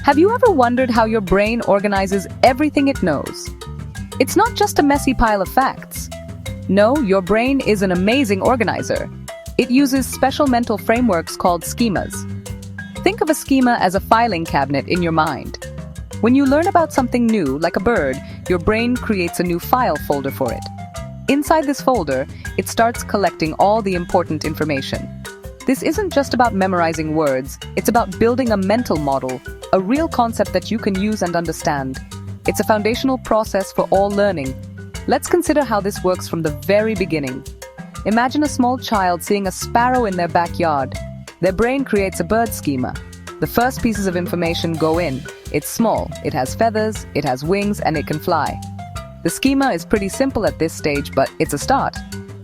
Have you ever wondered how your brain organizes everything it knows? It's not just a messy pile of facts. No, your brain is an amazing organizer. It uses special mental frameworks called schemas. Think of a schema as a filing cabinet in your mind. When you learn about something new, like a bird, your brain creates a new file folder for it. Inside this folder, it starts collecting all the important information. This isn't just about memorizing words, it's about building a mental model, a real concept that you can use and understand. It's a foundational process for all learning. Let's consider how this works from the very beginning. Imagine a small child seeing a sparrow in their backyard. Their brain creates a bird schema. The first pieces of information go in. It's small, it has feathers, it has wings, and it can fly. The schema is pretty simple at this stage, but it's a start.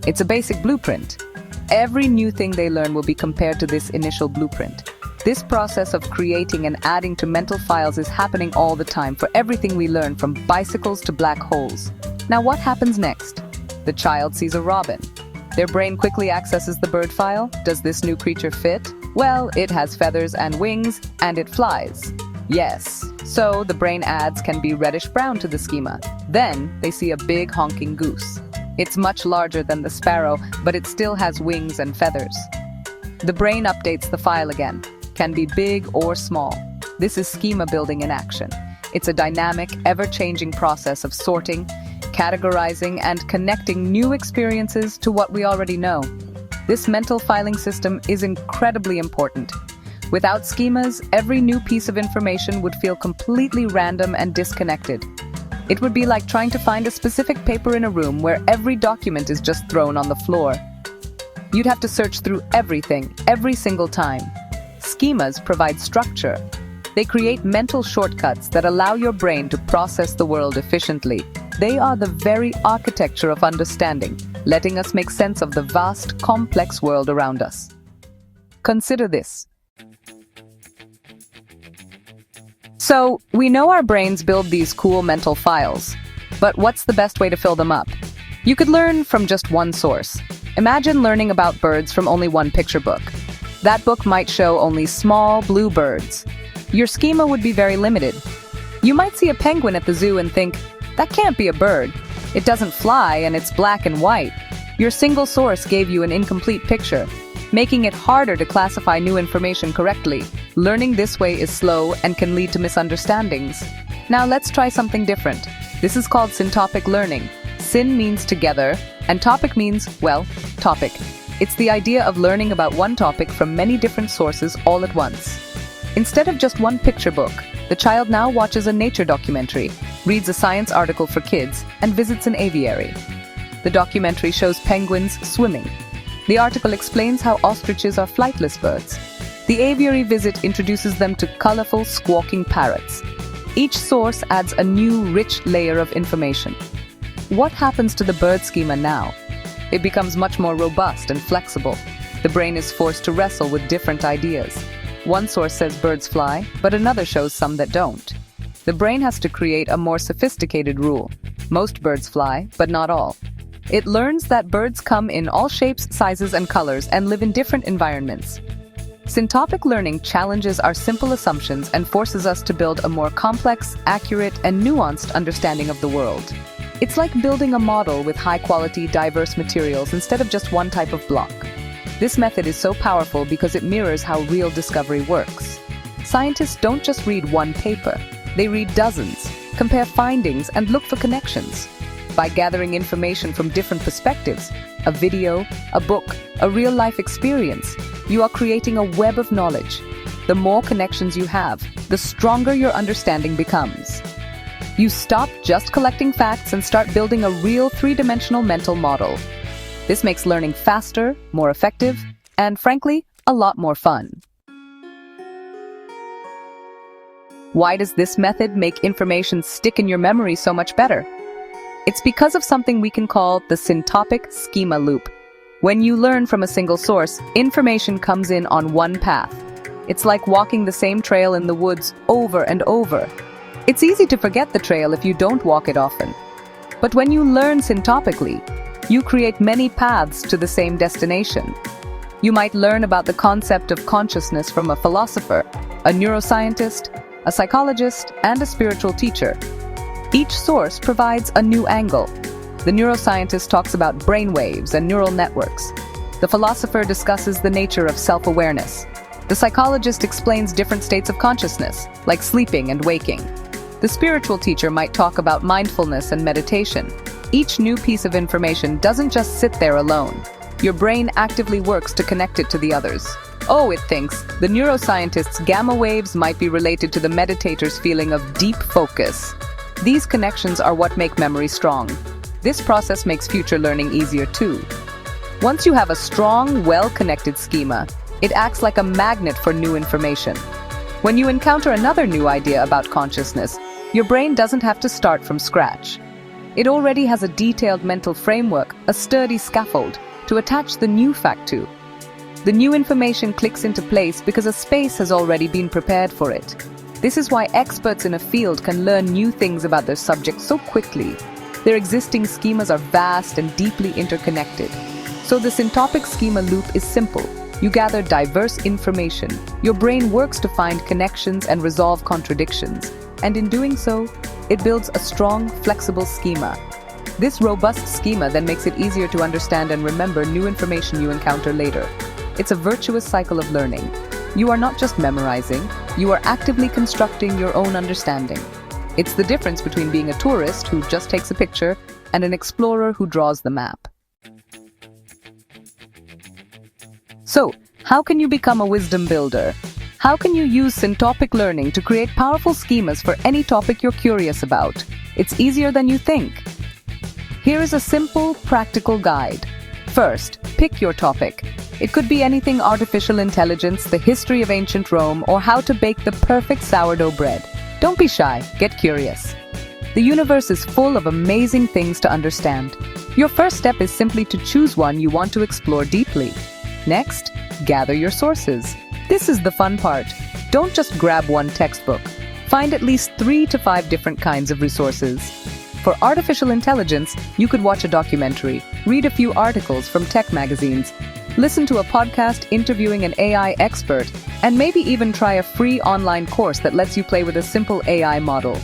It's a basic blueprint. Every new thing they learn will be compared to this initial blueprint. This process of creating and adding to mental files is happening all the time for everything we learn, from bicycles to black holes. Now what happens next? The child sees a robin. Their brain quickly accesses the bird file. Does this new creature fit? Well, it has feathers and wings, and it flies. Yes, so the brain adds can be reddish-brown to the schema. Then they see a big honking goose. It's much larger than the sparrow, but it still has wings and feathers. The brain updates the file again. Can be big or small. This is schema building in action. It's a dynamic, ever-changing process of sorting, categorizing, and connecting new experiences to what we already know. This mental filing system is incredibly important. Without schemas, every new piece of information would feel completely random and disconnected. It would be like trying to find a specific paper in a room where every document is just thrown on the floor. You'd have to search through everything, every single time. Schemas provide structure. They create mental shortcuts that allow your brain to process the world efficiently. They are the very architecture of understanding, letting us make sense of the vast, complex world around us. Consider this. So, we know our brains build these cool mental files, but what's the best way to fill them up? You could learn from just one source. Imagine learning about birds from only one picture book. That book might show only small, blue birds. Your schema would be very limited. You might see a penguin at the zoo and think, that can't be a bird. It doesn't fly and it's black and white. Your single source gave you an incomplete picture, making it harder to classify new information correctly. Learning this way is slow and can lead to misunderstandings. Now let's try something different. This is called syntopic learning. Syn means together, and topic means, well, topic. It's the idea of learning about one topic from many different sources all at once. Instead of just one picture book, the child now watches a nature documentary, reads a science article for kids, and visits an aviary. The documentary shows penguins swimming. The article explains how ostriches are flightless birds. The aviary visit introduces them to colorful, squawking parrots. Each source adds a new, rich layer of information. What happens to the bird schema now? It becomes much more robust and flexible. The brain is forced to wrestle with different ideas. One source says birds fly, but another shows some that don't. The brain has to create a more sophisticated rule. Most birds fly, but not all. It learns that birds come in all shapes, sizes, and colors and live in different environments. Syntopic learning challenges our simple assumptions and forces us to build a more complex, accurate, and nuanced understanding of the world. It's like building a model with high-quality, diverse materials instead of just one type of block. This method is so powerful because it mirrors how real discovery works. Scientists don't just read one paper. They read dozens, compare findings, and look for connections. By gathering information from different perspectives, a video, a book, a real-life experience, you are creating a web of knowledge. The more connections you have, the stronger your understanding becomes. You stop just collecting facts and start building a real three-dimensional mental model. This makes learning faster, more effective, and frankly, a lot more fun. Why does this method make information stick in your memory so much better? It's because of something we can call the syntopic schema loop. When you learn from a single source, information comes in on one path. It's like walking the same trail in the woods over and over. It's easy to forget the trail if you don't walk it often. But when you learn syntopically, you create many paths to the same destination. You might learn about the concept of consciousness from a philosopher, a neuroscientist, a psychologist, and a spiritual teacher. Each source provides a new angle. The neuroscientist talks about brainwaves and neural networks. The philosopher discusses the nature of self-awareness. The psychologist explains different states of consciousness, like sleeping and waking. The spiritual teacher might talk about mindfulness and meditation. Each new piece of information doesn't just sit there alone. Your brain actively works to connect it to the others. Oh, it thinks. The neuroscientist's gamma waves might be related to the meditator's feeling of deep focus. These connections are what make memory strong. This process makes future learning easier too. Once you have a strong, well-connected schema, it acts like a magnet for new information. When you encounter another new idea about consciousness, your brain doesn't have to start from scratch. It already has a detailed mental framework, a sturdy scaffold, to attach the new fact to. The new information clicks into place because a space has already been prepared for it. This is why experts in a field can learn new things about their subject so quickly. Their existing schemas are vast and deeply interconnected. So the Syntopic schema loop is simple. You gather diverse information. Your brain works to find connections and resolve contradictions. And in doing so, it builds a strong, flexible schema. This robust schema then makes it easier to understand and remember new information you encounter later. It's a virtuous cycle of learning. You are not just memorizing, you are actively constructing your own understanding. It's the difference between being a tourist who just takes a picture and an explorer who draws the map. So, how can you become a wisdom builder? How can you use Syntopic learning to create powerful schemas for any topic you're curious about? It's easier than you think. Here is a simple, practical guide. First, pick your topic. It could be anything: artificial intelligence, the history of ancient Rome, or how to bake the perfect sourdough bread. Don't be shy, get curious. The universe is full of amazing things to understand. Your first step is simply to choose one you want to explore deeply. Next, gather your sources. This is the fun part. Don't just grab one textbook. Find at least 3 to 5 different kinds of resources. For artificial intelligence, you could watch a documentary, read a few articles from tech magazines, listen to a podcast interviewing an AI expert, and maybe even try a free online course that lets you play with a simple AI model.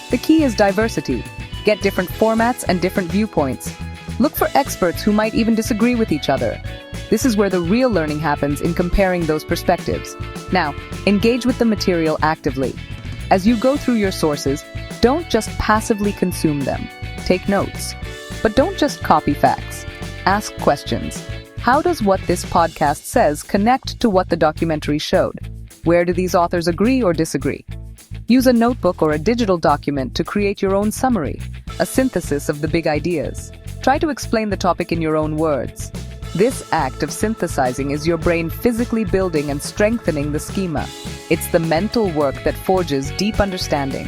The key is diversity. Get different formats and different viewpoints. Look for experts who might even disagree with each other. This is where the real learning happens, in comparing those perspectives. Now, engage with the material actively. As you go through your sources, don't just passively consume them. Take notes. But don't just copy facts. Ask questions. How does what this podcast says connect to what the documentary showed? Where do these authors agree or disagree? Use a notebook or a digital document to create your own summary, a synthesis of the big ideas. Try to explain the topic in your own words. This act of synthesizing is your brain physically building and strengthening the schema. It's the mental work that forges deep understanding.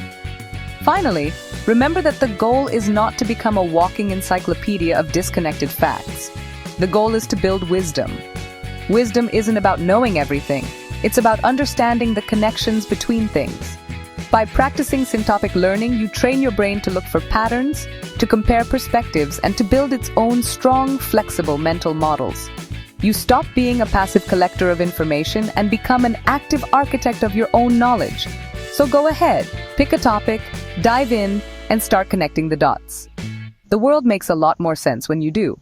Finally, remember that the goal is not to become a walking encyclopedia of disconnected facts. The goal is to build wisdom. Wisdom isn't about knowing everything. It's about understanding the connections between things. By practicing Syntopic learning, you train your brain to look for patterns, to compare perspectives, and to build its own strong, flexible mental models. You stop being a passive collector of information and become an active architect of your own knowledge. So go ahead, pick a topic, dive in, and start connecting the dots. The world makes a lot more sense when you do.